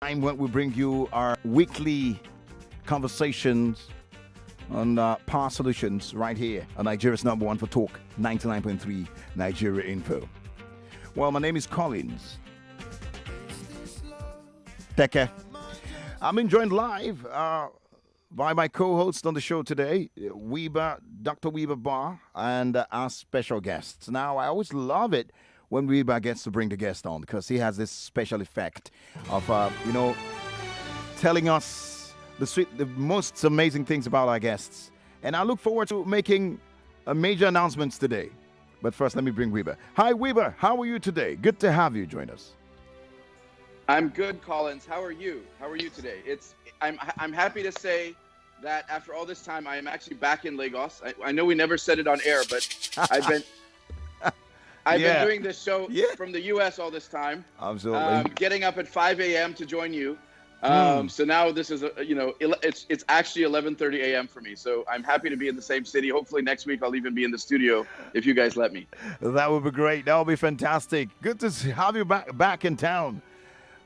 Time when we bring you our weekly conversations on power solutions right here on Nigeria's number one for talk, 99.3 Nigeria Info. Well, my name is Collins. Teke. I'm being joined live by my co-host on the show today, Wiebe, Dr. Wiebe Boer, and our special guests. Now, I always love it when Wiebe gets to bring the guest on because he has this special effect of, telling us the most amazing things about our guests. And I look forward to making a major announcements today. But first, let me bring Wiebe. Hi, Wiebe. How are you today? Good to have you join us. I'm good, Collins. How are you? How are you today? I'm happy to say that after all this time, I am actually back in Lagos. I know we never said it on air, but I've been doing this show from the U.S. all this time. Absolutely. Getting up at 5 a.m. to join you. So now this is it's actually 11:30 a.m. for me. So I'm happy to be in the same city. Hopefully next week I'll even be in the studio if you guys let me. That would be great. That would be fantastic. Good to have you back in town.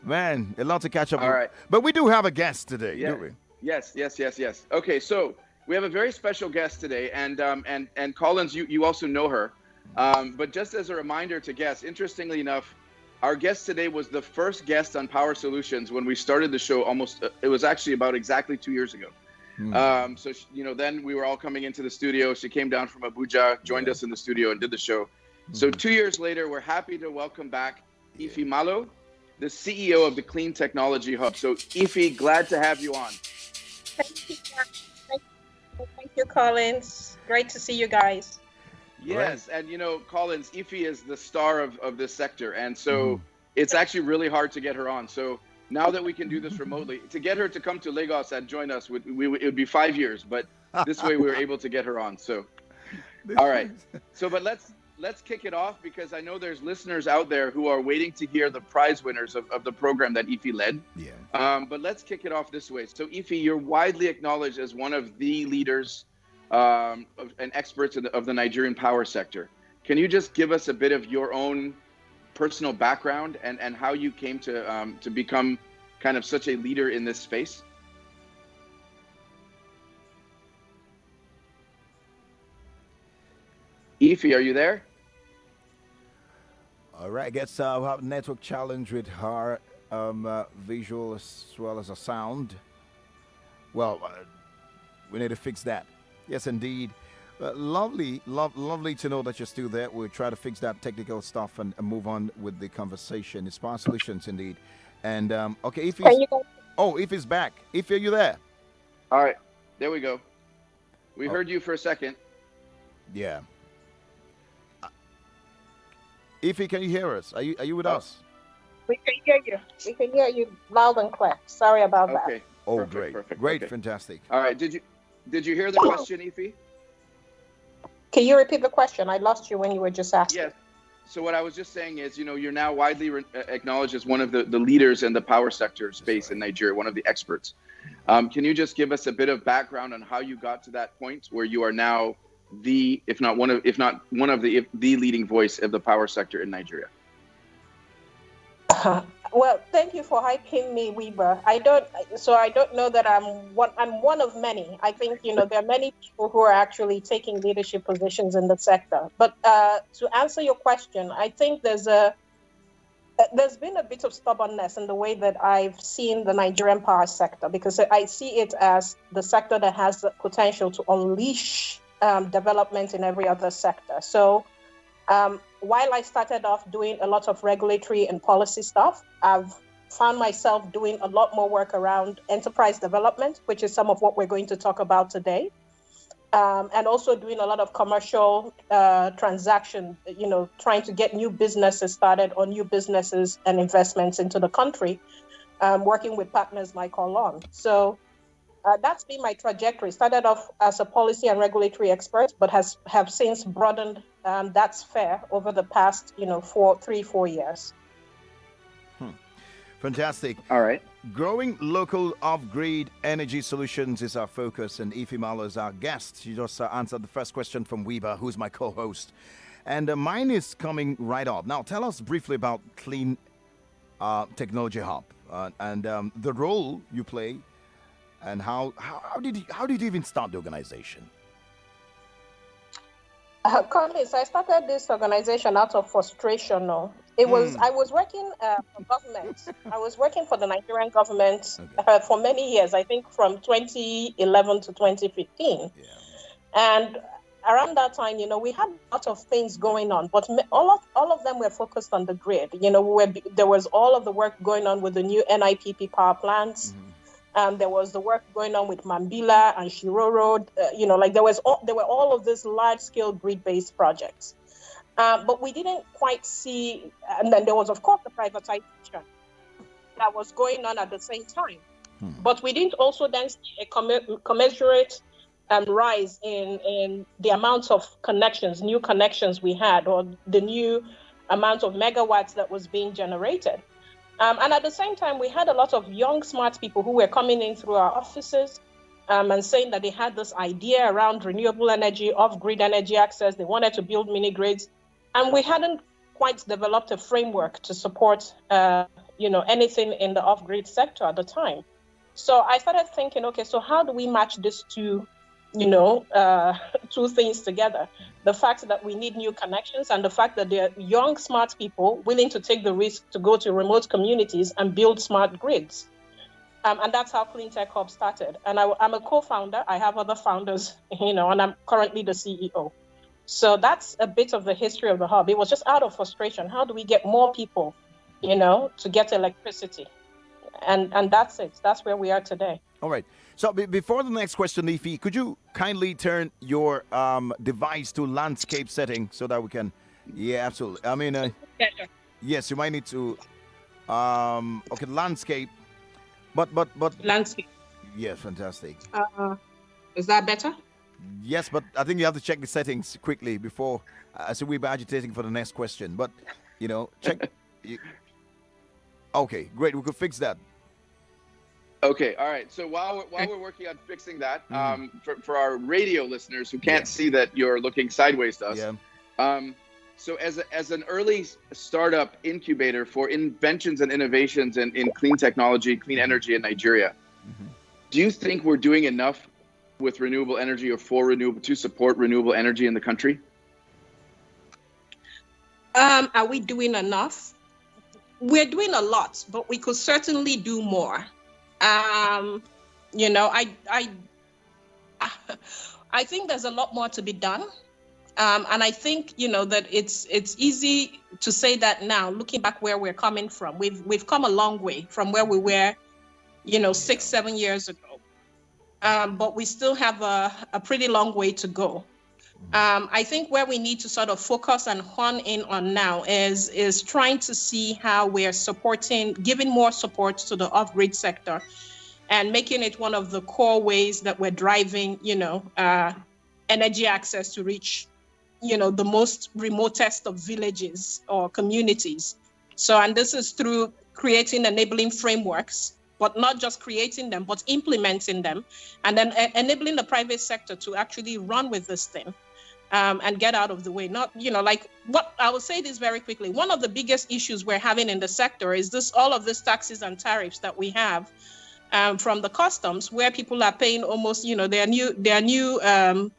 Man, a lot to catch up All with. right. But we do have a guest today, don't we? Yes. Okay, so we have a very special guest today, and Collins, you also know her. But just as a reminder to guests, interestingly enough, our guest today was the first guest on Power Solutions when we started the show. It was actually about exactly 2 years ago. So then we were all coming into the studio. She came down from Abuja, joined us in the studio, and did the show. So 2 years later, we're happy to welcome back Ifeoma Malo, the CEO of the Clean Technology Hub. So, Ife, glad to have you on. Thank you. Thank you, Collins. Great to see you guys. Yes, and Collins, Ife is the star of this sector, and so it's actually really hard to get her on. So now that we can do this remotely, to get her to come to Lagos and join us, it would be 5 years, but this way we were able to get her on. So, all right. So, but let's kick it off because I know there's listeners out there who are waiting to hear the prize winners of the program that Ife led. Yeah. But let's kick it off this way. So, Ife, you're widely acknowledged as one of the leaders and experts of the Nigerian power sector. Can you just give us a bit of your own personal background and how you came to become kind of such a leader in this space? Ife, are you there? All right, I guess we'll have a network challenge with her visual as well as a sound. Well, we need to fix that. Yes, indeed. Lovely to know that you're still there. We'll try to fix that technical stuff and move on with the conversation. It's Power Solutions, indeed. And, okay, Ife's back. Ife, are you there? All right, there we go. We heard you for a second. Yeah. Ife, can you hear us? Are you with us? We can hear you. We can hear you loud and clear. Sorry about that. Okay. Oh, Perfect. Great, Okay. fantastic. All right. Did you hear the question, Ife? Can you repeat the question? I lost you when you were just asking. Yes. So what I was just saying is, you're now widely acknowledged as one of the leaders in the power sector space in Nigeria, one of the experts. Can you just give us a bit of background on how you got to that point where you are now if not one of the leading voice of the power sector in Nigeria? Well, thank you for hyping me, Wiebe. I don't know that I'm one of many. I think there are many people who are actually taking leadership positions in the sector. But to answer your question, I think there's been a bit of stubbornness in the way that I've seen the Nigerian power sector, because I see it as the sector that has the potential to unleash development in every other sector. So while I started off doing a lot of regulatory and policy stuff, I've found myself doing a lot more work around enterprise development, which is some of what we're going to talk about today. And also doing a lot of commercial transaction, trying to get new businesses started or new businesses and investments into the country, working with partners like Olon. So that's been my trajectory. Started off as a policy and regulatory expert, but have since broadened that sphere over the past, 4 years. Fantastic. All right. Growing local off-grid energy solutions is our focus, and Ife Malo is our guest. She just answered the first question from Wiebe, who's my co-host. And mine is coming right up. Now, tell us briefly about Clean Technology Hub. and the role you play, and how did you even start the organization? Collins, I started this organization out of frustration. No, I was working for government. I was working for the Nigerian government Okay. for many years. I think from 2011 to 2015, Yeah. and around that time, we had a lot of things going on, but all of them were focused on the grid. There was all of the work going on with the new NIPP power plants. There was the work going on with Mambila and Shiroro. There were all of these large-scale grid-based projects, but we didn't quite see. And then there was, of course, the privatization that was going on at the same time. But we didn't also then see a commensurate rise in the amount of connections, new connections we had, or the new amount of megawatts that was being generated. And at the same time, we had a lot of young, smart people who were coming in through our offices and saying that they had this idea around renewable energy, off-grid energy access. They wanted to build mini grids. And we hadn't quite developed a framework to support, anything in the off-grid sector at the time. So I started thinking, okay, so how do we match these two things together? The fact that we need new connections and the fact that there are young, smart people willing to take the risk to go to remote communities and build smart grids. And that's how Clean Tech Hub started. And I'm a co-founder. I have other founders, and I'm currently the CEO. So that's a bit of the history of the hub. It was just out of frustration. How do we get more people, to get electricity? And that's it. That's where we are today. All right. So before the next question, Ife, could you kindly turn your device to landscape setting so that we can? Yeah, absolutely. I mean, yes, you might need to. Okay, landscape. But landscape. Yes, fantastic. Is that better? Yes, but I think you have to check the settings quickly before. So we're agitating for the next question. But check. Okay, great. We could fix that. Okay, all right. So while we're working on fixing that, for our radio listeners who can't see that you're looking sideways to us, so as an early startup incubator for inventions and innovations in clean technology, clean energy in Nigeria, do you think we're doing enough with renewable energy or to support renewable energy in the country? Are we doing enough? We're doing a lot, but we could certainly do more. I think there's a lot more to be done. And I think, that it's easy to say that now, looking back where we're coming from. We've come a long way from where we were, 6-7 years ago. But we still have a pretty long way to go. I think where we need to sort of focus and hone in on now is trying to see how we're giving more support to the off-grid sector and making it one of the core ways that we're driving, energy access to reach, the most remotest of villages or communities. And this is through creating enabling frameworks, but not just creating them, but implementing them, and then enabling the private sector to actually run with this thing. And get out of the way. Not, what I will say this very quickly. One of the biggest issues we're having in the sector is all of these taxes and tariffs that we have from the customs, where people are paying almost, there are new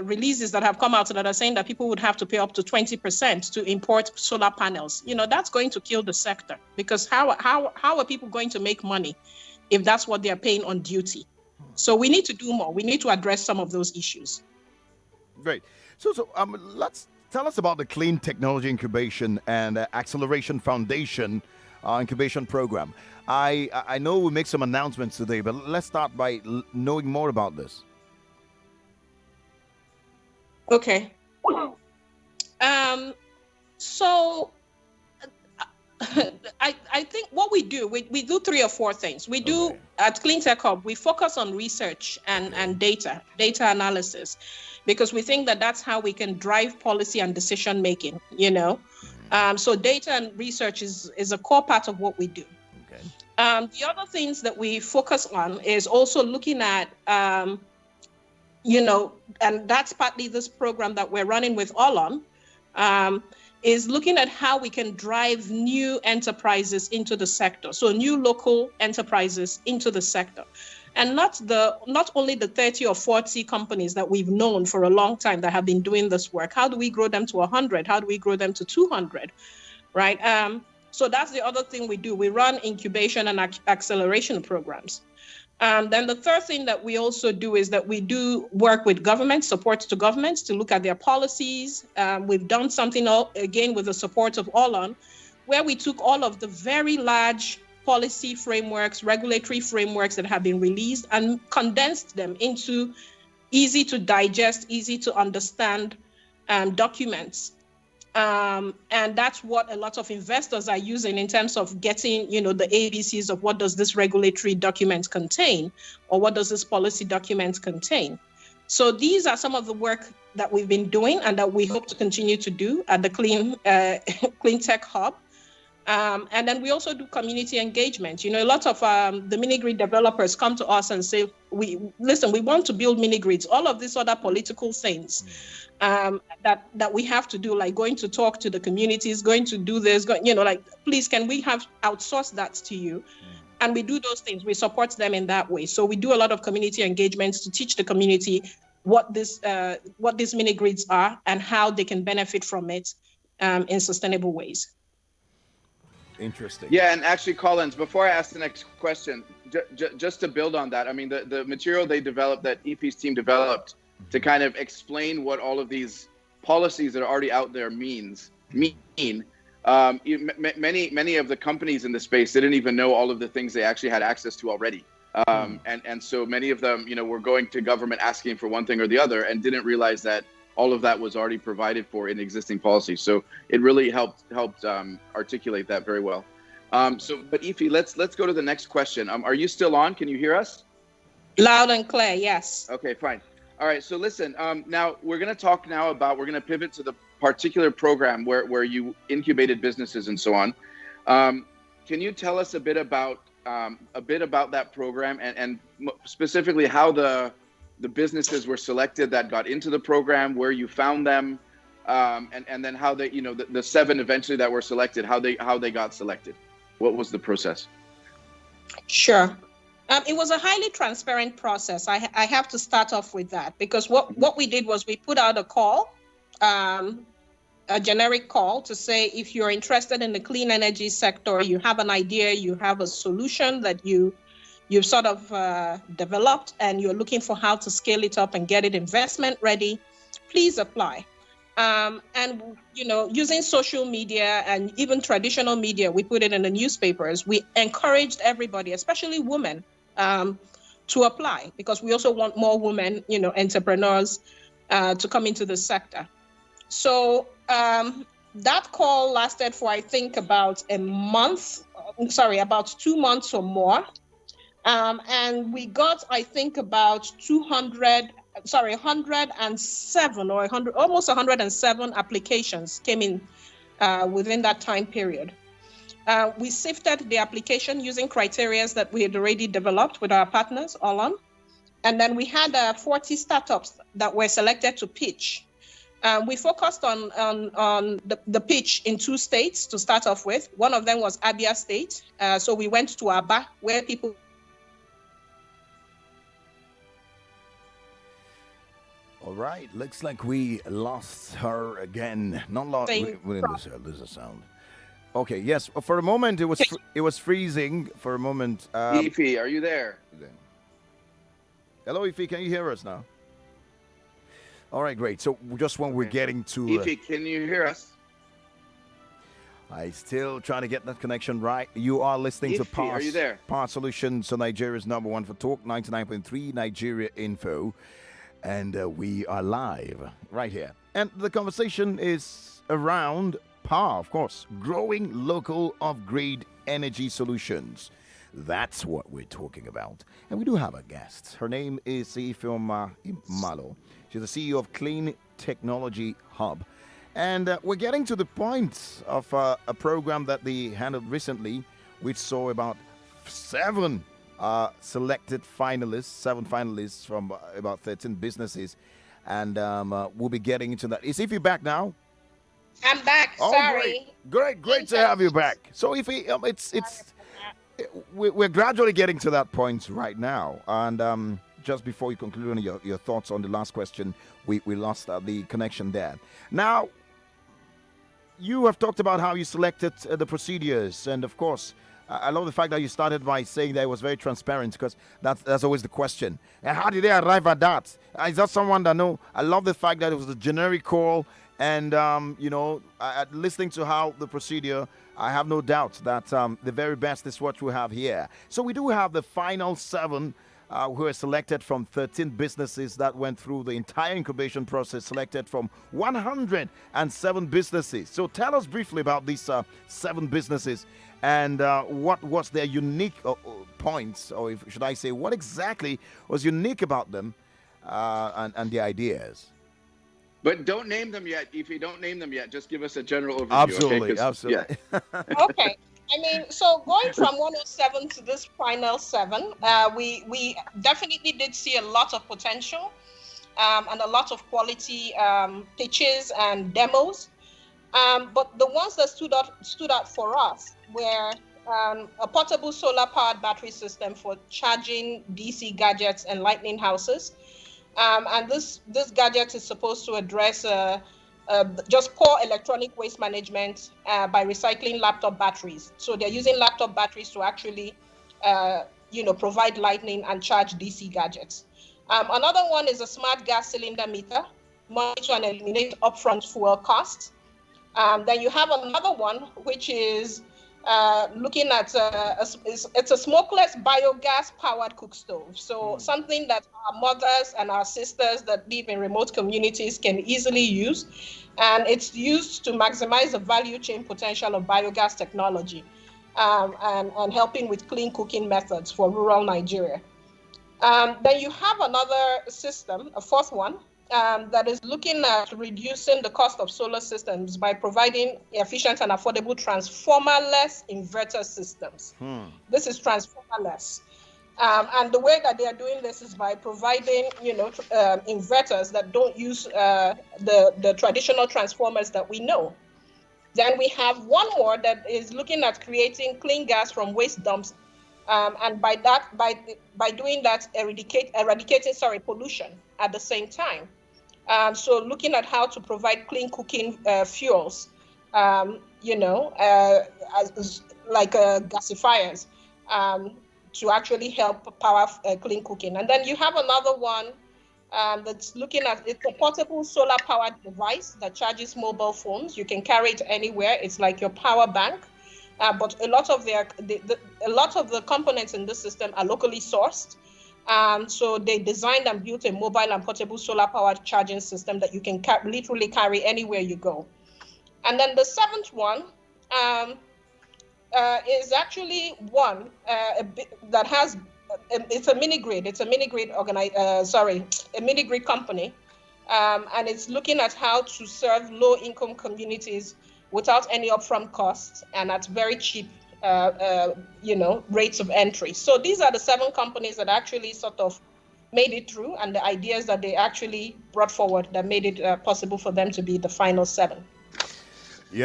releases that have come out that are saying that people would have to pay up to 20% to import solar panels. That's going to kill the sector, because how are people going to make money if that's what they're paying on duty? So we need to do more. We need to address some of those issues. Great. So let's tell us about the Clean Technology Incubation and Acceleration Foundation incubation program. I know we make some announcements today, but let's start by knowing more about this. Okay. So I think what we do 3 or 4 things. We do at Clean Tech Hub, we focus on research and data analysis, because we think that that's how we can drive policy and decision making, So data and research is a core part of what we do. Okay. The other things that we focus on is also looking at, and that's partly this program that we're running with Olon, is looking at how we can drive new enterprises into the sector. So new local enterprises into the sector. And not only the 30 or 40 companies that we've known for a long time that have been doing this work. How do we grow them to 100? How do we grow them to 200? Right? So that's the other thing we do. We run incubation and acceleration programs. Then the third thing that we also do is that we do work with government, support to governments to look at their policies. We've done something again with the support of Olon, where we took all of the very large policy frameworks, regulatory frameworks that have been released and condensed them into easy to digest, easy to understand documents. And that's what a lot of investors are using in terms of getting, the ABCs of what does this regulatory document contain, or what does this policy document contain. So these are some of the work that we've been doing and that we hope to continue to do at the Clean Tech Hub. And then we also do community engagement. A lot of the mini-grid developers come to us and say, we want to build mini-grids. All of these other political things that we have to do, like going to talk to the communities, going to do this, please, can we have outsourced that to you? And we do those things. We support them in that way. So we do a lot of community engagements to teach the community what these mini-grids are and how they can benefit from it in sustainable ways. Interesting. Yeah, and actually, Collins, before I ask the next question, just to build on that, I mean, the material they developed, that Ife's team developed, to kind of explain what all of these policies that are already out there mean. Many of the companies in the space didn't even know all of the things they actually had access to already. And so many of them, were going to government asking for one thing or the other and didn't realize that all of that was already provided for in existing policies. So it really helped articulate that very well. But Ife, let's go to the next question. Are you still on? Can you hear us? Loud and clear, yes. Okay, fine. All right, so listen, now we're going to pivot to the particular program where you incubated businesses and so on. Can you tell us a bit about that program and specifically how the businesses were selected that got into the program, where you found them, and then how they, the 7 eventually that were selected, how they got selected? What was the process? Sure. It was a highly transparent process. I have to start off with that, because what we did was we put out a call, a generic call to say, if you're interested in the clean energy sector, you have an idea, you have a solution that you've sort of developed, and you're looking for how to scale it up and get it investment ready, please apply. And, using social media and even traditional media, we put it in the newspapers. We encouraged everybody, especially women, to apply, because we also want more women, entrepreneurs to come into the sector. So that call lasted for, I think, about 2 months or more. And we got, I think, about 107 or 100, almost 107 applications came in within that time period. We sifted the application using criteria that we had already developed with our partners, Olon. And then we had 40 startups that were selected to pitch. We focused on the pitch in 2 states to start off with. One of them was Abia State. So we went to Aba, where people... All right, looks like we lost her again. Not lost. We didn't lose the sound. Okay, yes. For a moment, it was freezing. For a moment. Ife, are you there? Hello, Ife. Can you hear us now? All right, great. So just when we're getting to... Ife, can you hear us? I still trying to get that connection right. You are listening to Power, are you there? Power Solutions, so Nigeria's #1 for talk, 99.3 Nigeria Info. And we are live right here. And the conversation is around power, of course. Growing local off-grid energy solutions. That's what we're talking about. And we do have a guest. Her name is Ifeoma Malo. She's the CEO of Clean Technology Hub. And we're getting to the point of a program that they handled recently, which saw about 7 selected finalists, 7 finalists from about 13 businesses. And we'll be getting into that. Is Ify back now? I'm back. Oh, Sorry. great to have you back. So, if we're gradually getting to that point right now, and just before you conclude on your thoughts on the last question, we lost the connection there. Now, you have talked about how you selected the procedures, and of course, I love the fact that you started by saying that it was very transparent, because that's always the question. And how did they arrive at that? Is that someone that know? I love the fact that it was a generic call, and listening to how the procedure, I have no doubt that the very best is what we have here. So we do have the final 7 who are selected from 13 businesses that went through the entire incubation process, selected from 107 businesses. So tell us briefly about these 7 businesses, and what was their unique points, or should I say, what exactly was unique about them, and the ideas. But don't name them yet. If you don't name them yet, just give us a general overview. Absolutely, okay? absolutely. Yeah. Okay. I mean, so going from 107 to this final 7, we definitely did see a lot of potential, and a lot of quality pitches and demos. But the ones that stood out for us were a portable solar-powered battery system for charging DC gadgets and lightning houses. And this gadget is supposed to address just poor electronic waste management by recycling laptop batteries. So they're using laptop batteries to actually, provide lightning and charge DC gadgets. Another one is a smart gas cylinder meter, monitor and eliminate upfront fuel costs. Then you have another one, which is looking at it's a smokeless biogas powered cook stove. So something that our mothers and our sisters that live in remote communities can easily use, and it's used to maximize the value chain potential of biogas technology, and helping with clean cooking methods for rural Nigeria. Then you have another system, a fourth one, that is looking at reducing the cost of solar systems by providing efficient and affordable transformer-less inverter systems. This is transformer-less. And the way that they are doing this is by providing, inverters that don't use the traditional transformers that we know. Then we have one more that is looking at creating clean gas from waste dumps, and by doing that, eradicating pollution at the same time. So looking at how to provide clean cooking fuels, like gasifiers, to actually help power clean cooking. And then you have another one that's looking at, it's a portable solar powered device that charges mobile phones. You can carry it anywhere. It's like your power bank. But a lot of the components in this system are locally sourced. So they designed and built a mobile and portable solar-powered charging system that you can literally carry anywhere you go. And then the 7th one is actually one that has it's a mini grid. It's a mini grid a mini grid company, and it's looking at how to serve low-income communities without any upfront costs and at very cheap rates of entry. So these are the 7 companies that actually sort of made it through, and the ideas that they actually brought forward that made it possible for them to be the final 7.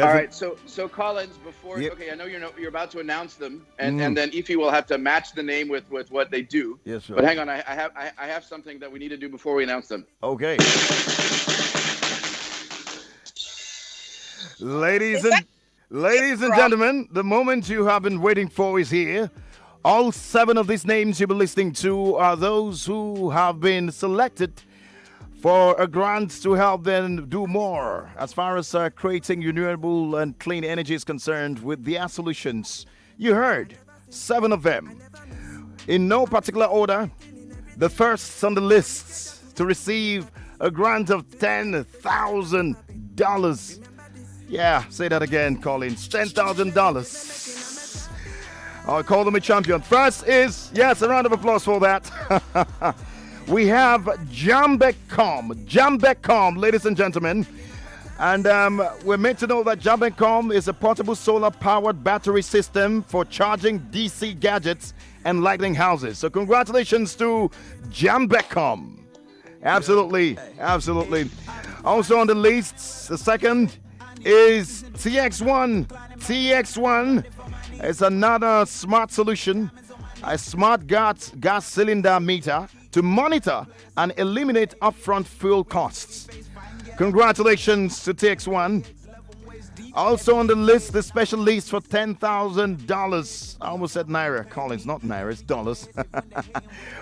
All right. So Collins, before okay, I know you're about to announce them, and then Ify will have to match the name with what they do. Yes, sir. But hang on, I have something that we need to do before we announce them. Okay. Ladies and gentlemen, the moment you have been waiting for is here. All 7 of these names you'll be listening to are those who have been selected for a grant to help them do more as far as creating renewable and clean energy is concerned with their solutions. You heard 7 of them. In no particular order, the first on the list to receive a grant of $10,000. Yeah, say that again, Collins. $10,000. I'll call them a champion. First is, yes, a round of applause for that. We have Jambecom, ladies and gentlemen. And we're meant to know that Jambecom is a portable solar-powered battery system for charging DC gadgets and lighting houses. So congratulations to Jambecom. Absolutely. Also on the list, the second is TX1. TX1 is another smart solution, a smart gas cylinder meter to monitor and eliminate upfront fuel costs. Congratulations to TX1. Also on the list, the special list for $10,000. I almost said Naira. Collins, not Naira, it's dollars.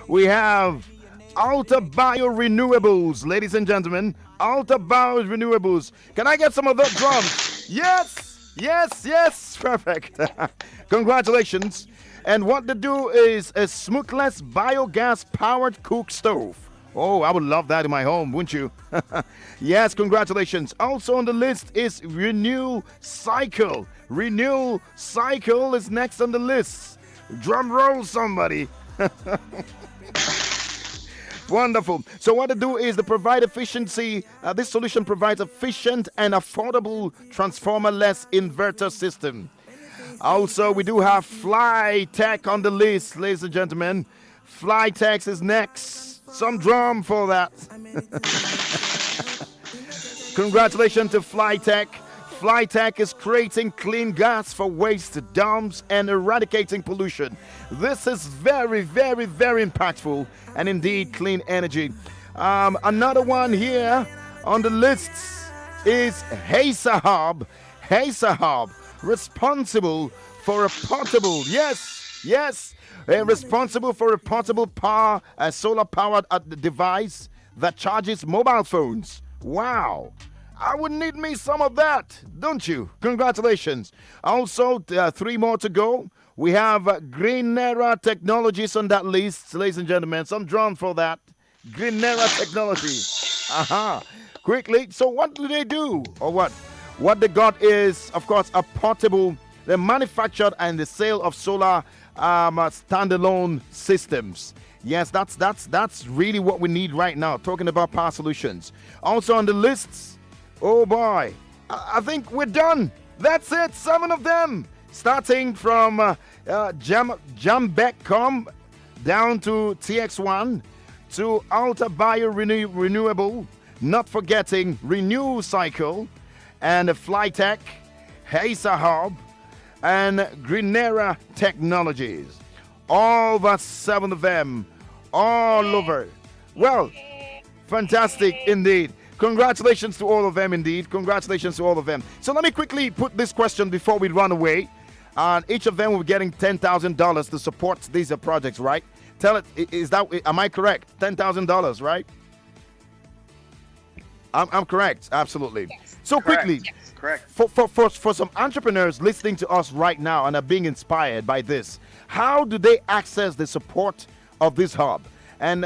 We have Alta Bio Renewables, ladies and gentlemen. Alta Bio Renewables. Can I get some of those drums? Yes, yes, yes. Perfect. Congratulations. And what they do is a smokeless biogas powered cook stove. Oh, I would love that in my home, wouldn't you? Yes, congratulations. Also on the list is Renew Cycle. Renew Cycle is next on the list. Drum roll, somebody. Wonderful. So what they do is they provide efficiency. This solution provides efficient and affordable transformer-less inverter system. Also, we do have Fly Tech on the list, ladies and gentlemen. Fly Tech is next. Some drum for that. Congratulations to Fly Tech. Fly Tech is creating clean gas for waste dumps and eradicating pollution. This is very, very, very impactful and indeed clean energy. Another one here on the list is Hazer Hub. Hazer Hub, responsible for a portable, responsible for a portable power, a solar-powered device that charges mobile phones. Wow. I would need me some of that, don't you? Congratulations. Also, 3 more to go. We have Greenera Technologies on that list, ladies and gentlemen. Some drum for that. Greenera Technology. Aha. Quickly. So what do they do? Or what? What they got is, of course, a portable. They manufactured and the sale of solar standalone systems. Yes, that's really what we need right now. Talking about power solutions. Also on the lists. Oh boy, I think we're done. That's it, 7 of them. Starting from Jambecom down to TX1 to Alta Bio Renewable, not forgetting Renew Cycle and Flytech, Hazer Hub, and Greenera Technologies. All but 7 of them, all over. Well, fantastic indeed. Congratulations to all of them indeed. Congratulations to all of them. So let me quickly put this question before we run away. Each of them will be getting $10,000 to support these projects, right? Tell it, am I correct? $10,000, right? I'm correct, absolutely. Yes. So quickly, yes, correct. For some entrepreneurs listening to us right now and are being inspired by this, how do they access the support of this hub? And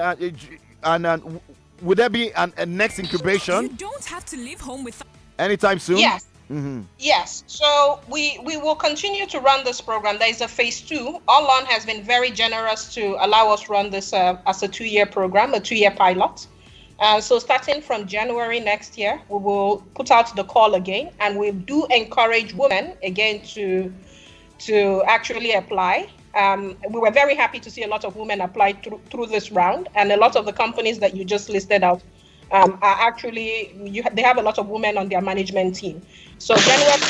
would there be a next incubation? You don't have to leave home with anytime soon? Yes. Mm-hmm. Yes. So we will continue to run this program. There is a phase 2. Allon has been very generous to allow us run this as a 2-year program, a 2-year pilot. So starting from January next year, we will put out the call again, and we do encourage women again to actually apply. We were very happy to see a lot of women apply through this round, and a lot of the companies that you just listed out are actually, they have a lot of women on their management team. So January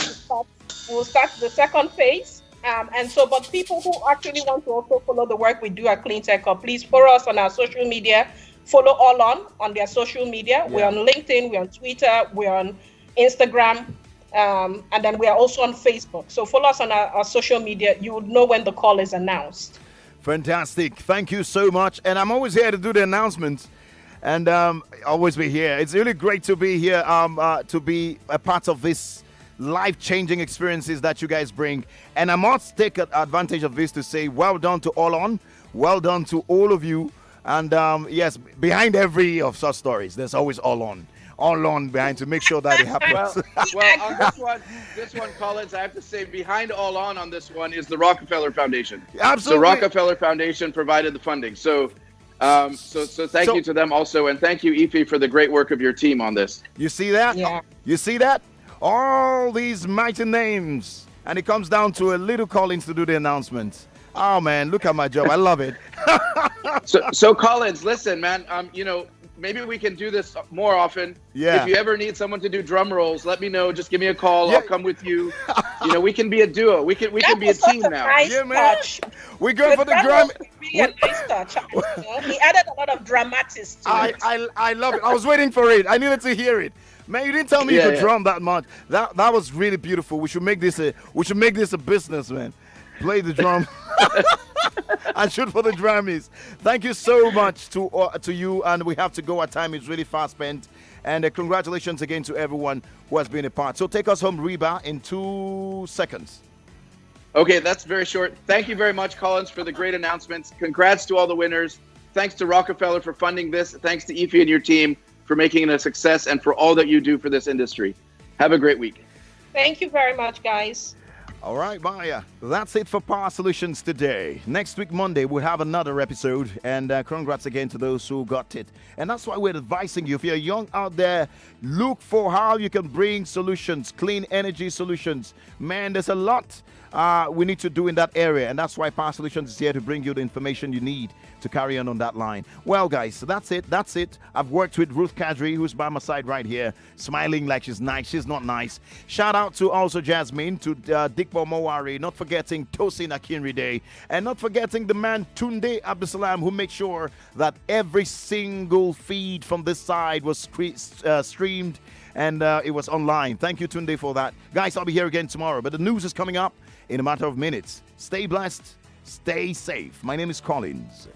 we'll start the second phase. But people who actually want to also follow the work we do at Clean Tech Hub, please follow us on our social media. Follow Allon on their social media. Yeah. We're on LinkedIn, we're on Twitter, we're on Instagram, and then we are also on Facebook. So follow us on our social media. You would know when the call is announced. Fantastic. Thank you so much. And I'm always here to do the announcements and always be here. It's really great to be here, to be a part of this life-changing experiences that you guys bring. And I must take advantage of this to say well done to Allon. Well done to all of you. And yes, behind every of such stories, there's always Allon behind to make sure that it happens. Well, on this one, Collins, I have to say, behind Allon on this one is the Rockefeller Foundation. Absolutely. The Rockefeller Foundation provided the funding. So thank you to them also, and thank you, Ife, for the great work of your team on this. You see that? Yeah. You see that? All these mighty names, and it comes down to a little Collins to do the announcements. Oh man, look at my job. I love it. So Collins, listen, man. maybe we can do this more often. Yeah. If you ever need someone to do drum rolls, let me know. Just give me a call. Yeah. I'll come with you. We can be a duo. We can That be a was such team a now. nice Yeah, man. touch. We're going for the drum drum. was really a nice touch. He added a lot of dramatics to it. I love it. I was waiting for it. I needed to hear it. Man, you didn't tell me you could drum that much. That was really beautiful. We should make this a business, man. Play the drum and shoot for the drummies. Thank you so much to you, and we have to go. Our time is really fast spent. And congratulations again to everyone who has been a part. So take us home, Reba, in 2 seconds. Okay, that's very short. Thank you very much, Collins, for the great announcements. Congrats to all the winners. Thanks to Rockefeller for funding this. Thanks to Ife and your team for making it a success and for all that you do for this industry. Have a great week. Thank you very much, guys. All right, Maya. That's it for Power Solutions today. Next week, Monday, we'll have another episode. And congrats again to those who got it. And that's why we're advising you, if you're young out there, look for how you can bring solutions, clean energy solutions. Man, there's a lot we need to do in that area. And that's why Power Solutions is here to bring you the information you need to carry on that line. Well, guys, so that's it. I've worked with Ruth Kadri, who's by my side right here, smiling like she's nice. She's not nice. Shout out to also Jasmine, to Dikbo Mowari, not forgetting Tosin Akinride, and not forgetting the man Tunde Abdusalam, who made sure that every single feed from this side was streamed and it was online. Thank you, Tunde, for that. Guys, I'll be here again tomorrow, but the news is coming up in a matter of minutes. Stay blessed. Stay safe. My name is Collins.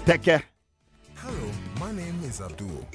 Teke. Hello, my name is Abdul.